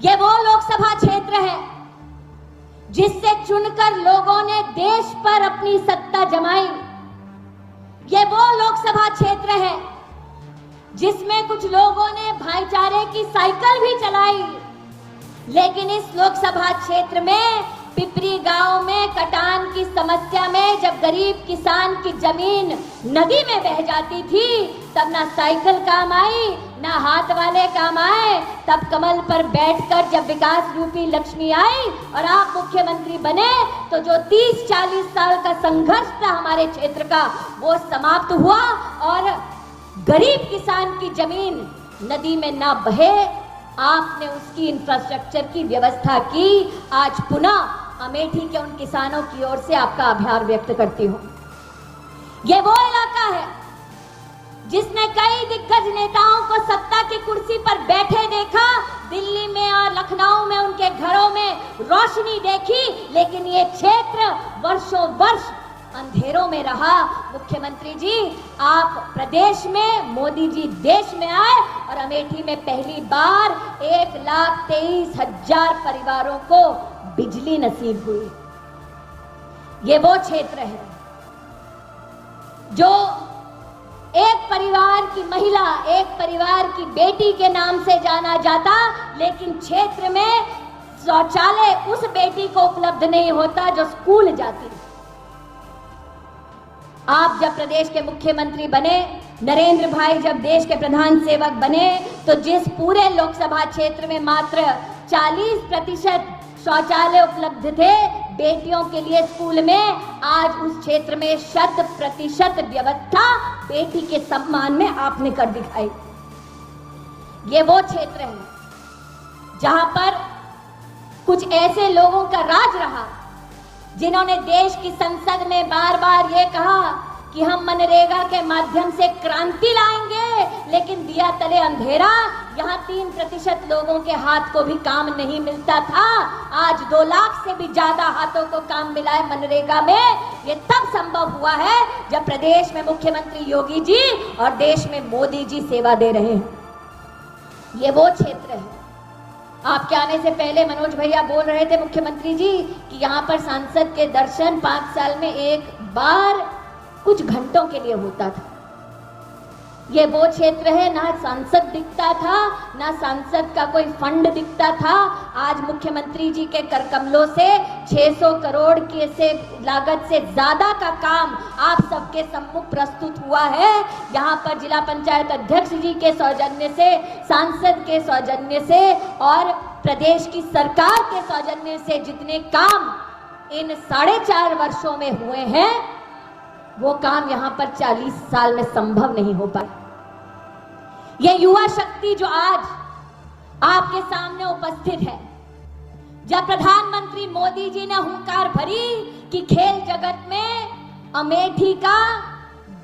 ये वो लोकसभा क्षेत्र है जिससे चुनकर लोगों ने देश पर अपनी सत्ता जमाई। ये वो लोकसभा क्षेत्र है जिसमें कुछ लोगों ने भाईचारे की साइकिल भी चलाई, लेकिन इस लोकसभा क्षेत्र में पिपरी गांव में कटान की समस्या में जब गरीब किसान की जमीन नदी में बह जाती थी, तब ना साइकिल काम आई ना हाथ वाले काम आए। तब कमल पर बैठकर जब विकास रूपी लक्ष्मी आई और आप मुख्यमंत्री बने, तो जो 30-40 साल का संघर्ष था हमारे क्षेत्र का, वो समाप्त हुआ और गरीब किसान की जमीन नदी में ना बहे, आपने उसकी इंफ्रास्ट्रक्चर की व्यवस्था की। आज पुनः अमेठी के उन किसानों की ओर से आपका आभार व्यक्त करती हूं। यह वो इलाका है जिसने कई दिग्गज नेताओं को सत्ता की कुर्सी पर बैठे देखा, दिल्ली में और लखनऊ में उनके घरों में रोशनी देखी, लेकिन ये क्षेत्र वर्षों वर्ष अंधेरों में रहा। मुख्यमंत्री जी, आप प्रदेश में, मोदी जी देश में आए और अमेठी में पहली बार 1,23,000 परिवारों को बिजली नसीब हुई। ये वो क्षेत्र है जो एक परिवार की महिला, एक परिवार की बेटी के नाम से जाना जाता, लेकिन क्षेत्र में शौचालय उस बेटी को उपलब्ध नहीं होता जो स्कूल जाती। आप जब प्रदेश के मुख्यमंत्री बने, नरेंद्र भाई जब देश के प्रधान सेवक बने, तो जिस पूरे लोकसभा क्षेत्र में मात्र 40% शौचालय उपलब्ध थे बेटियों के लिए स्कूल में, आज उस क्षेत्र में 100% व्यवस्था बेटी के सम्मान में आपने कर दिखाई। ये वो क्षेत्र है जहां पर कुछ ऐसे लोगों का राज रहा जिन्होंने देश की संसद में बार बार ये कहा कि हम मनरेगा के माध्यम से क्रांति लाएंगे, लेकिन दिया तले अंधेरा। यहाँ 3% लोगों के हाथ को भी काम नहीं मिलता था, आज 2 लाख से भी ज्यादा हाथों को काम मिला है मनरेगा में। ये तब संभव हुआ है जब प्रदेश में मुख्यमंत्री योगी जी और देश में मोदी जी सेवा दे रहे हैं। ये वो क्षेत्र है। आपके आने से पहले मनोज भैया बोल रहे थे मुख्यमंत्री जी कि यहाँ पर सांसद के दर्शन 5 साल में एक बार कुछ घंटों के लिए होता था। ये वो क्षेत्र है, ना सांसद दिखता था, ना सांसद का कोई फंड दिखता था। आज मुख्यमंत्री जी के करकमलों से 600 करोड़ के से लागत से ज्यादा का काम आप सबके सम्मुख प्रस्तुत हुआ है। यहाँ पर जिला पंचायत अध्यक्ष जी के सौजन्य से, सांसद के सौजन्य से और प्रदेश की सरकार के सौजन्य से जितने काम इन 4.5 वर्षों में हुए हैं, वो काम यहाँ पर 40 साल में संभव नहीं हो पाए। ये युवा शक्ति जो आज आपके सामने उपस्थित है, जब प्रधानमंत्री मोदी जी ने हुंकार भरी कि खेल जगत में अमेठी का,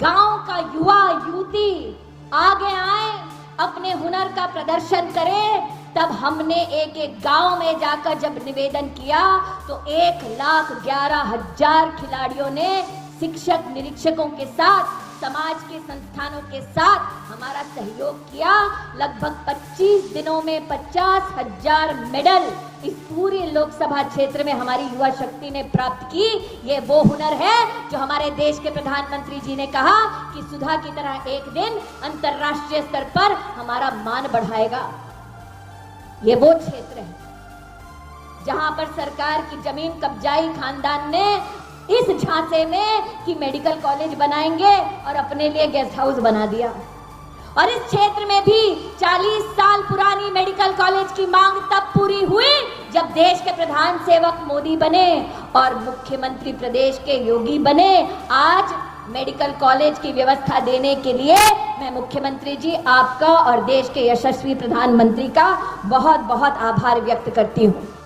गांव का युवा युवती आगे आए, अपने हुनर का प्रदर्शन करें, तब हमने एक गांव में जाकर जब निवेदन किया तो 1,11,000 खिलाड़ियों ने शिक्षक निरीक्षकों के साथ, समाज के संस्थानों के साथ हमारा सहयोग किया। लगभग 25 दिनों में 50,000 मेडल इस पूरे लोकसभा क्षेत्र में हमारी युवा शक्ति ने प्राप्त की। ये वो हुनर है जो हमारे देश के प्रधानमंत्री जी ने कहा कि सुधा की तरह एक दिन अंतर्राष्ट्रीय स्तर पर हमारा मान बढ़ाएगा। ये वो क्षेत्र है जहां पर सरकार की जमीन कब्जाई खानदान ने इस झांसे में कि मेडिकल कॉलेज बनाएंगे और अपने लिए गेस्ट हाउस बना दिया। और इस क्षेत्र में भी 40 साल पुरानी मेडिकल कॉलेज की मांग तब पूरी हुई जब देश के प्रधान सेवक मोदी बने और मुख्यमंत्री प्रदेश के योगी बने। आज मेडिकल कॉलेज की व्यवस्था देने के लिए मैं मुख्यमंत्री जी आपका और देश के यशस्वी प्रधानमंत्री का बहुत बहुत आभार व्यक्त करती हूँ।